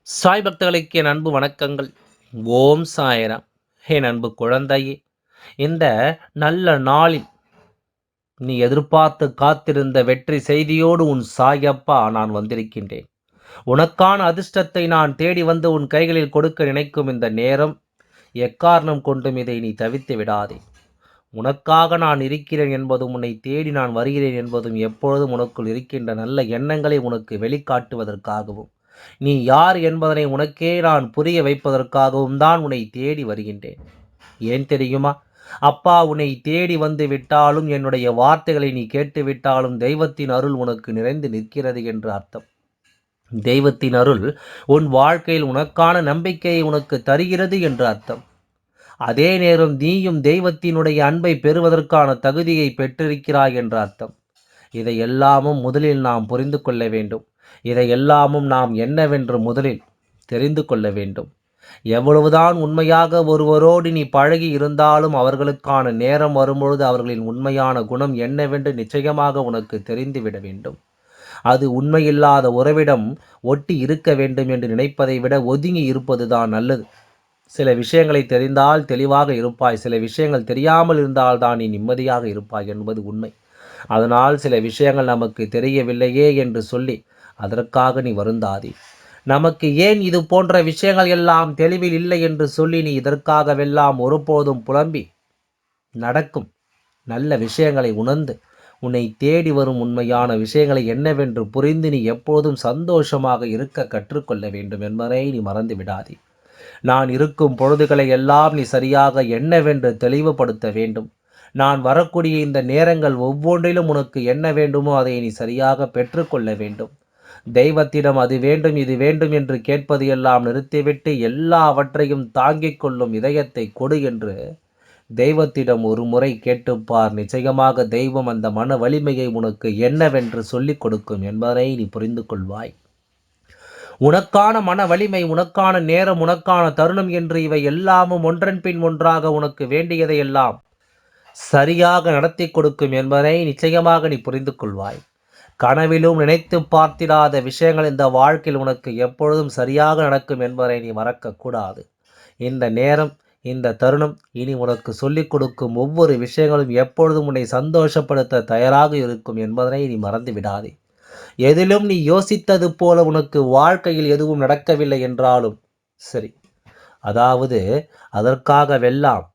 சாய் பக்தர்களுக்கு என் அன்பு வணக்கங்கள். ஓம் சாய்ராம். என் அன்பு குழந்தையே, இந்த நல்ல நாளில் நீ எதிர்பார்த்து காத்திருந்த வெற்றி செய்தியோடு உன் சாயப்பா நான் வந்திருக்கின்றேன். உனக்கான அதிர்ஷ்டத்தை நான் தேடி வந்து உன் கைகளில் கொடுக்க நினைக்கும் இந்த நேரம், எக்காரணம் கொண்டும் இதை நீ தவித்து விடாதே. உனக்காக நான் இருக்கிறேன் என்பதும், உன்னை தேடி நான் வருகிறேன் என்பதும், எப்பொழுதும் உனக்குள் இருக்கின்ற நல்ல எண்ணங்களை உனக்கு வெளிக்காட்டுவதற்காகவும், நீ யார் என்பதனை உனக்கே நான் புரிய வைப்பதற்காகவும் தான் உன்னை தேடி வருகின்றேன். ஏன் தெரியுமா? அப்பா உன்னை தேடி வந்து விட்டாலும், என்னுடைய வார்த்தைகளை நீ கேட்டுவிட்டாலும், தெய்வத்தின் அருள் உனக்கு நிறைந்து நிற்கிறது என்று அர்த்தம். தெய்வத்தின் அருள் உன் வாழ்க்கையில் உனக்கான நம்பிக்கையை உனக்கு தருகிறது என்று அர்த்தம். அதே நேரம் நீயும் தெய்வத்தினுடைய அன்பை பெறுவதற்கான தகுதியை பெற்றிருக்கிறாய் என்ற அர்த்தம். இதை எல்லாமும் முதலில் நாம் புரிந்து கொள்ள வேண்டும். இதை எல்லாமும் நாம் என்னவென்று முதலில் தெரிந்து கொள்ள வேண்டும். எவ்வளவுதான் உண்மையாக ஒருவரோடு நீ பழகி இருந்தாலும், அவர்களுக்கான நேரம் வரும்பொழுது அவர்களின் உண்மையான குணம் என்னவென்று நிச்சயமாக உனக்கு தெரிந்துவிட வேண்டும். அது உண்மையில்லாத உறவிடம் ஒட்டி இருக்க வேண்டும் என்று நினைப்பதை விட ஒதுங்கி இருப்பதுதான் நல்லது. சில விஷயங்களை தெரிந்தால் தெளிவாக இருப்பாய். சில விஷயங்கள் தெரியாமல் இருந்தால்தான் நீ நிம்மதியாக இருப்பாய் என்பது உண்மை. அதனால் சில விஷயங்கள் நமக்கு தெரியவில்லையே என்று சொல்லி அதற்காக நீ வருந்தாதே. நமக்கு ஏன் இது போன்ற விஷயங்கள் எல்லாம் தெளிவில் இல்லை என்று சொல்லி நீ இதற்காகவெல்லாம் ஒருபோதும் புலம்பி நடக்கும் நல்ல விஷயங்களை உணர்ந்து உன்னை தேடி வரும் உண்மையான விஷயங்களை என்னவென்று புரிந்து நீ எப்போதும் சந்தோஷமாக இருக்க கற்றுக்கொள்ள வேண்டும் என்பதை நீ மறந்து விடாதே. நான் இருக்கும் பொழுதுகளை எல்லாம் நீ சரியாக என்னவென்று தெளிவுபடுத்த வேண்டும். நான் வரக்கூடிய இந்த நேரங்கள் ஒவ்வொன்றிலும் உனக்கு என்ன வேண்டுமோ அதை நீ சரியாக பெற்றுக்கொள்ள வேண்டும். தெய்வத்திடம் அது வேண்டும் இது வேண்டும் என்று கேட்பது எல்லாம் நிறுத்திவிட்டு, எல்லாவற்றையும் தாங்கிக் கொள்ளும் இதயத்தை கொடு என்று தெய்வத்திடம் ஒரு முறை கேட்டுப்பார். நிச்சயமாக தெய்வம் அந்த மன வலிமையை உனக்கு என்னவென்று சொல்லிக் கொடுக்கும் என்பதை நீ புரிந்து கொள்வாய். உனக்கான மன வலிமை, உனக்கான நேரம், உனக்கான தருணம் என்று இவை எல்லாமும் ஒன்றன் பின் ஒன்றாக உனக்கு வேண்டியதை எல்லாம் சரியாக நடத்தி கொடுக்கும் என்பதை நிச்சயமாக நீ புரிந்து கொள்வாய். கனவிலும் நினைத்து பார்த்திடாத விஷயங்கள் இந்த வாழ்க்கையில் உனக்கு எப்பொழுதும் சரியாக நடக்கும் என்பதை நீ மறக்கக்கூடாது. இந்த நேரம், இந்த தருணம் இனி உனக்கு சொல்லிக் கொடுக்கும் ஒவ்வொரு விஷயங்களும் எப்பொழுதும் உன்னை சந்தோஷப்படுத்த தயாராக இருக்கும் என்பதனை நீ மறந்து விடாதே. எதிலும் நீ யோசித்தது போல உனக்கு வாழ்க்கையில் எதுவும் நடக்கவில்லை என்றாலும் சரி, அதாவது அதற்காகவெல்லாம்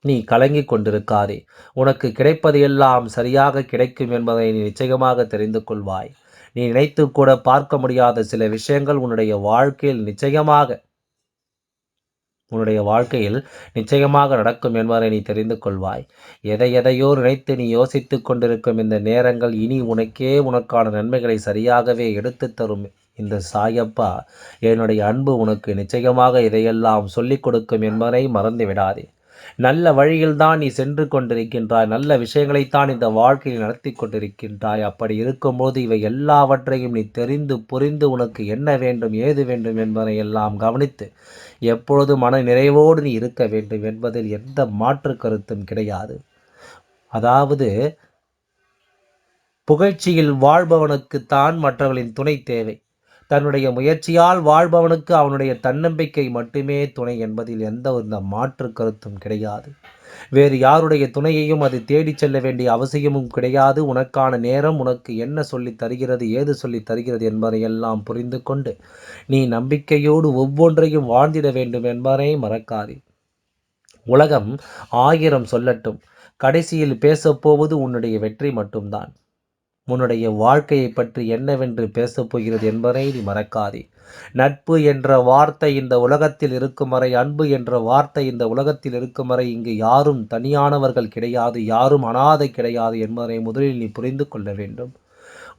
நீ கலங்கிக் கொண்டிருக்காதே. உனக்கு கிடைப்பது எல்லாம் சரியாக கிடைக்கும் என்பதை நீ நிச்சயமாக தெரிந்து கொள்வாய். நீ நினைத்து கூட பார்க்க முடியாத சில விஷயங்கள் உன்னுடைய வாழ்க்கையில் நிச்சயமாக நடக்கும் என்பதை நீ தெரிந்து கொள்வாய். எதையோ நினைத்து நீ யோசித்து கொண்டிருக்கும் இந்த நேரங்கள் இனி உனக்கான நன்மைகளை சரியாகவே எடுத்து தரும். இந்த சாயப்பா என்னுடைய அன்பு உனக்கு நிச்சயமாக இதையெல்லாம் சொல்லிக் கொடுக்கும் என்பதை மறந்து விடாதே. நல்ல வழியில்தான் நீ சென்று கொண்டிருக்கின்றாய். நல்ல விஷயங்களைத்தான் இந்த வாழ்க்கையில் நடத்தி கொண்டிருக்கின்றாய். அப்படி இருக்கும்போது இவை எல்லாவற்றையும் நீ தெரிந்து புரிந்து உனக்கு என்ன வேண்டும் ஏது வேண்டும் என்பதை எல்லாம் கவனித்து எப்பொழுது மன நிறைவோடு நீ இருக்க வேண்டும் என்பதில் எந்த மாற்று கருத்தும் கிடையாது. அதாவது புகழ்ச்சியில் வாழ்பவனுக்குத்தான் மற்றவர்களின் துணை தேவை. தன்னுடைய முயற்சியால் வாழ்பவனுக்கு அவனுடைய தன்னம்பிக்கை மட்டுமே துணை என்பதில் எந்த ஒரு மாற்று கருத்தும் கிடையாது. வேறு யாருடைய துணையையும் அது தேடிச் செல்ல வேண்டிய அவசியமும் கிடையாது. உனக்கான நேரம் உனக்கு என்ன சொல்லித் தருகிறது ஏது சொல்லித் தருகிறது என்பதையெல்லாம் புரிந்து கொண்டு நீ நம்பிக்கையோடு ஒவ்வொன்றையும் வாழ்ந்திட வேண்டும் என்பதை மறக்காதே. உலகம் 1000 சொல்லட்டும், கடைசியில் பேசப்போவது உன்னுடைய வெற்றி மட்டும்தான். உன்னுடைய வாழ்க்கையை பற்றி என்னவென்று பேசப்போகிறது என்பதை நீ மறக்காதே. நட்பு என்ற வார்த்தை இந்த உலகத்தில் இருக்கும் வரை, அன்பு என்ற வார்த்தை இந்த உலகத்தில் இருக்கும் வரை இங்கு யாரும் தனியானவர்கள் கிடையாது, யாரும் அனாதை கிடையாது என்பதை முதலில் நீ புரிந்து கொள்ள வேண்டும்.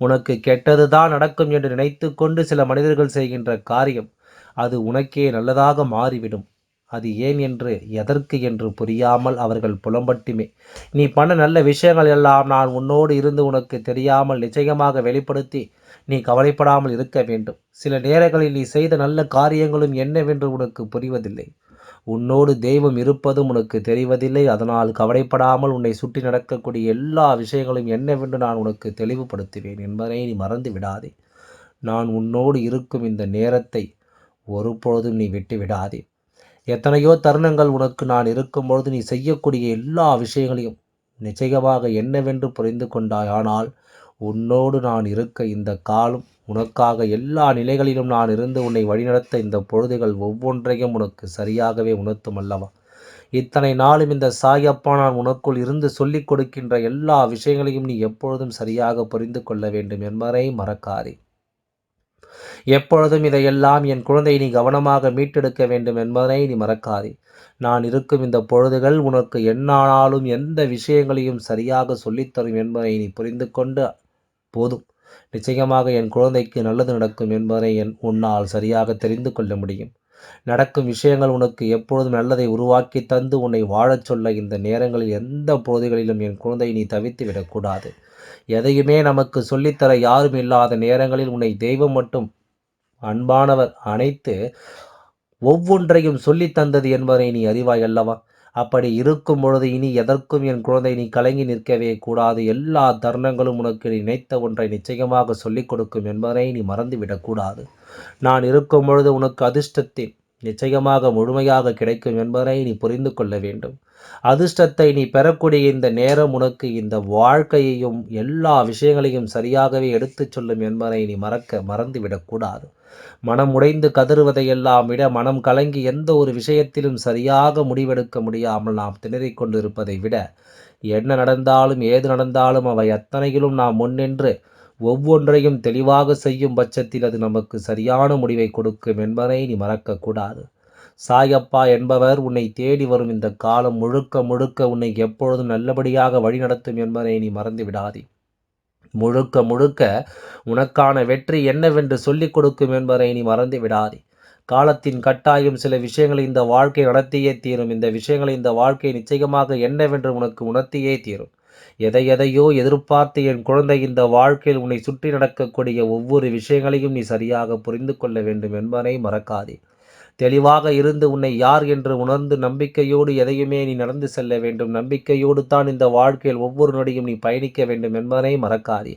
உனக்கு கெட்டது தான் நடக்கும் என்று நினைத்து கொண்டு சில மனிதர்கள் செய்கின்ற காரியம் அது உனக்கே நல்லதாக மாறிவிடும். அது ஏன் என்று எதற்கு என்று புரியாமல் அவர்கள் புலம்பட்டுமே. நீ பண்ண நல்ல விஷயங்கள் எல்லாம் நான் உன்னோடு இருந்து உனக்கு தெரியாமல் நிச்சயமாக வெளிப்படுத்தி நீ கவலைப்படாமல் இருக்க வேண்டும். சில நேரங்களில் நீ செய்த நல்ல காரியங்களும் என்னவென்று உனக்கு புரிவதில்லை. உன்னோடு தெய்வம் இருப்பதும் உனக்கு தெரிவதில்லை. அதனால் கவலைப்படாமல் உன்னை சுற்றி நடக்கக்கூடிய எல்லா விஷயங்களும் என்னவென்று நான் உனக்கு தெளிவுபடுத்துவேன் என்பதை நீ மறந்து விடாதே. நான் உன்னோடு இருக்கும் இந்த நேரத்தை ஒருபொழுதும் நீ விட்டு விடாதே. எத்தனையோ தருணங்கள் உனக்கு நான் இருக்கும்பொழுது நீ செய்யக்கூடிய எல்லா விஷயங்களையும் நிச்சயமாக என்னவென்று புரிந்து கொண்டாய். ஆனால் உன்னோடு நான் இருக்க இந்த காலம் உனக்காக எல்லா நிலைகளிலும் நான் இருந்து உன்னை வழிநடத்த இந்த பொழுதுகள் ஒவ்வொன்றையும் உனக்கு சரியாகவே உணர்த்தும் அல்லவா? இத்தனை நாளும் இந்த சாயப்பா நான் உனக்குள் இருந்து சொல்லிக் கொடுக்கின்ற எல்லா விஷயங்களையும் நீ எப்பொழுதும் சரியாக புரிந்து கொள்ள வேண்டும் என்பதை மறக்காதே. எப்பொழுதும் இதையெல்லாம் என் குழந்தை நீ கவனமாக மீட்டெடுக்க வேண்டும் என்பதை நீ மறக்காதே. நான் இருக்கும் இந்த பொழுதுகள் உனக்கு என்னானாலும் எந்த விஷயங்களையும் சரியாக சொல்லித்தரும் என்பதை நீ புரிந்து கொண்டு போதும். நிச்சயமாக என் குழந்தைக்கு நல்லது நடக்கும் என்பதை உன்னால் சரியாக தெரிந்து கொள்ள முடியும். நடக்கும் விஷயங்கள் உனக்கு எப்பொழுதும் நல்லதை உருவாக்கி தந்து உன்னை வாழச் சொல்ல இந்த நேரங்களில் எந்த பொழுதுகளிலும் என் குழந்தை நீ தவித்து விடக்கூடாது. எதையுமே நமக்கு சொல்லித்தர யாரும் இல்லாத நேரங்களில் உன்னை தெய்வம் மட்டும் அன்பானவர் அனைத்து ஒவ்வொன்றையும் சொல்லித் தந்தது என்பதை நீ அறிவாய் அல்லவா? அப்படி இருக்கும் பொழுது இனி எதற்கும் என் குழந்தை நீ கலங்கி நிற்கவே கூடாது. எல்லா தருணங்களும் உனக்கு நினைத்த ஒன்றை நிச்சயமாக சொல்லிக் கொடுக்கும் என்பதை நீ மறந்துவிடக்கூடாது. நான் இருக்கும் பொழுது உனக்கு அதிர்ஷ்டத்தின் நிச்சயமாக முழுமையாக கிடைக்கும் என்பதை நீ புரிந்து கொள்ள வேண்டும். அதிர்ஷ்டத்தை நீ பெறக்கூடிய இந்த நேரம் உனக்கு இந்த வாழ்க்கையையும் எல்லா விஷயங்களையும் சரியாகவே எடுத்துச் சொல்லும் என்பதை நீ மறந்துவிடக்கூடாது. மனம் உடைந்து கதறுவதையெல்லாம் விட மனம் கலங்கி எந்த ஒரு விஷயத்திலும் சரியாக முடிவெடுக்க முடியாமல் நாம் திணறிக் கொண்டிருப்பதை விட என்ன நடந்தாலும் ஏது நடந்தாலும் அவை அத்தனையிலும் நாம் முன்னின்று ஒவ்வொன்றையும் தெளிவாக செய்யும் பட்சத்தில் அது நமக்கு சரியான முடிவை கொடுக்கும் என்பதை நீ மறக்கக்கூடாது. சாயப்பா என்பவர் உன்னை தேடி வரும் இந்த காலம் முழுக்க முழுக்க உன்னை எப்பொழுதும் நல்லபடியாக வழிநடத்தும் என்பதை நீ மறந்து விடாதே. முழுக்க முழுக்க உனக்கான வெற்றி என்னவென்று சொல்லிக் கொடுக்கும் என்பதை நீ மறந்து விடாதே. காலத்தின் கட்டாயம் சில விஷயங்களை இந்த வாழ்க்கை நடத்தியே தீரும். இந்த விஷயங்களை இந்த வாழ்க்கை நிச்சயமாக என்னவென்று உனக்கு உணர்த்தியே தீரும். எதையோ எதிர்பார்த்து என் குழந்தை இந்த வாழ்க்கையில் உன்னை சுற்றி நடக்கக்கூடிய ஒவ்வொரு விஷயங்களையும் நீ சரியாக புரிந்து கொள்ள வேண்டும் என்பதை மறக்காதே. தெளிவாக இருந்து உன்னை யார் என்று உணர்ந்து நம்பிக்கையோடு எதையுமே நீ நடந்து செல்ல வேண்டும். நம்பிக்கையோடு தான் இந்த வாழ்க்கையில் ஒவ்வொரு நொடியும் நீ பயணிக்க வேண்டும் என்பதை மறக்காதே.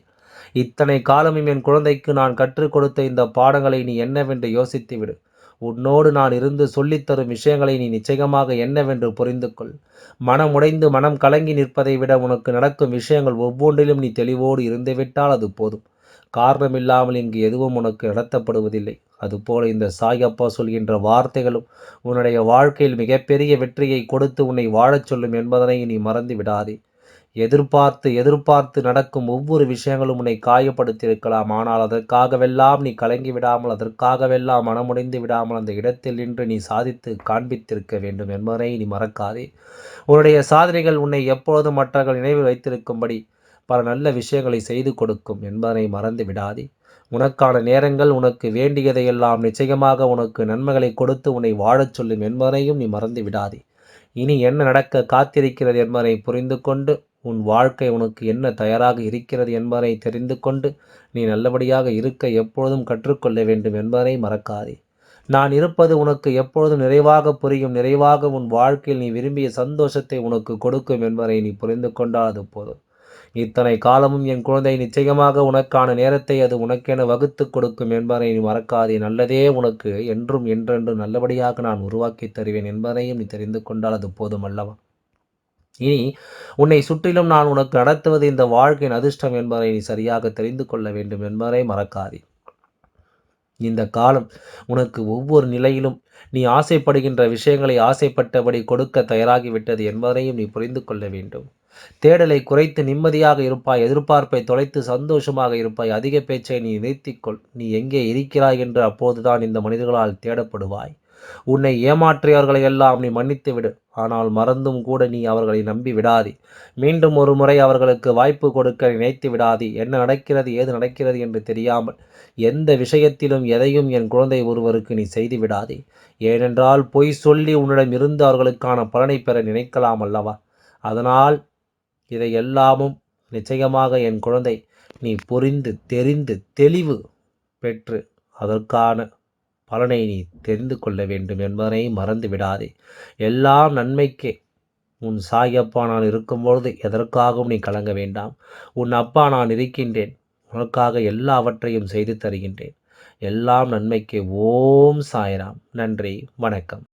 இத்தனை காலமும் என் குழந்தைக்கு நான் கற்றுக் கொடுத்த இந்த பாடங்களை நீ என்னவென்று யோசித்து விடு. உன்னோடு நான் இருந்து சொல்லித்தரும் விஷயங்களை நீ நிச்சயமாக என்னவென்று புரிந்து கொள். மனம் உடைந்து மனம் கலங்கி நிற்பதை விட உனக்கு நடக்கும் விஷயங்கள் ஒவ்வொன்றிலும் நீ தெளிவோடு இருந்துவிட்டால் அது போதும். காரணமில்லாமல் இங்கு எதுவும் உனக்கு நடத்தப்படுவதில்லை. அதுபோல இந்த சாயப்பா சொல்கின்ற வார்த்தைகளும் உன்னுடைய வாழ்க்கையில் மிகப்பெரிய வெற்றியை கொடுத்து உன்னை வாழச் சொல்லும் என்பதனை நீ மறந்து விடாதே. எதிர்பார்த்து நடக்கும் ஒவ்வொரு விஷயங்களும் உன்னை காயப்படுத்தியிருக்கலாம். ஆனால் அதற்காகவெல்லாம் நீ கலங்கி விடாமல், அதற்காகவெல்லாம் மனமுடைந்து விடாமல் அந்த இடத்தில் நின்று நீ சாதித்து காண்பித்திருக்க வேண்டும் என்பதை நீ மறக்காதே. உன்னுடைய சாதனைகள் உன்னை எப்பொழுதும் மற்றவர்கள் நினைவில் வைத்திருக்கும்படி பல நல்ல விஷயங்களை செய்து கொடுக்கும் என்பதை மறந்து விடாதே. உனக்கான நேரங்கள் உனக்கு வேண்டியதையெல்லாம் நிச்சயமாக உனக்கு நன்மைகளை கொடுத்து உன்னை வாழச் சொல்லும் என்பதையும் நீ மறந்து விடாதே. இனி என்ன நடக்க காத்திருக்கிறது என்பதை புரிந்து கொண்டு உன் வாழ்க்கை உனக்கு என்ன தயாராக இருக்கிறது என்பதை தெரிந்து கொண்டு நீ நல்லபடியாக இருக்க எப்பொழுதும் கற்றுக்கொள்ள வேண்டும் என்பதை மறக்காதே. நான் இருப்பது உனக்கு எப்பொழுதும் நிறைவாக புரியும். நிறைவாக உன் வாழ்க்கையில் நீ விரும்பிய சந்தோஷத்தை உனக்கு கொடுக்கும் என்பதை நீ புரிந்து கொண்டால் அது போதும். இத்தனை காலமும் என் குழந்தை நிச்சயமாக உனக்கான நேரத்தை அது உனக்கென வகுத்து கொடுக்கும் என்பதை நீ மறக்காதே. நல்லதே உனக்கு என்றும் என்றென்று நல்லபடியாக நான் உருவாக்கி தருவேன் என்பதையும் நீ தெரிந்து கொண்டால் அது போதும் அல்லவா? இனி உன்னை சுற்றிலும் நான் உனக்கு நடத்துவது இந்த வாழ்க்கையின் அதிர்ஷ்டம் என்பதை நீ சரியாக தெரிந்து கொள்ள வேண்டும் என்பதை மறக்காதே. இந்த காலம் உனக்கு ஒவ்வொரு நிலையிலும் நீ ஆசைப்படுகின்ற விஷயங்களை ஆசைப்பட்டபடி கொடுக்க தயாராகிவிட்டது என்பதையும் நீ புரிந்து கொள்ள வேண்டும். தேடலை குறைத்து நிம்மதியாக இருப்பாய். எதிர்பார்ப்பை தொலைத்து சந்தோஷமாக இருப்பாய். அதிக பேச்சை நீ நிறுத்திக்கொள். நீ எங்கே இருக்கிறாய் என்று அப்போதுதான் இந்த மனிதர்களால் தேடப்படுவாய். உன்னை ஏமாற்றியவர்களை எல்லாம் நீ மன்னித்து விடு. ஆனால் மறந்தும் கூட நீ அவர்களை நம்பி விடாதே. மீண்டும் ஒரு முறை அவர்களுக்கு வாய்ப்பு கொடுக்க நினைத்து விடாதே. என்ன நடக்கிறது ஏது நடக்கிறது என்று தெரியாமல் எந்த விஷயத்திலும் எதையும் என் குழந்தை ஒருவருக்கு நீ செய்து விடாதே. ஏனென்றால் பொய் சொல்லி உன்னிடம் இருந்து அவர்களுக்கான பலனை பெற நினைக்கலாம் அல்லவா? அதனால் இதை எல்லாமும் நிச்சயமாக என் குழந்தை நீ புரிந்து தெரிந்து தெளிவு பெற்று அதற்கான பலனை நீ தெரிந்து கொள்ள வேண்டும் என்பதனை மறந்து விடாதே. எல்லாம் நன்மைக்கே. உன் சாயப்பா நான் இருக்கும்பொழுது எதற்காகவும் நீ கலங்க வேண்டாம். உன் அப்பா நான் இருக்கின்றேன். உனக்காக எல்லாவற்றையும் செய்து தருகின்றேன். எல்லாம் நன்மைக்கு. ஓம் சாய்ராம். நன்றி. வணக்கம்.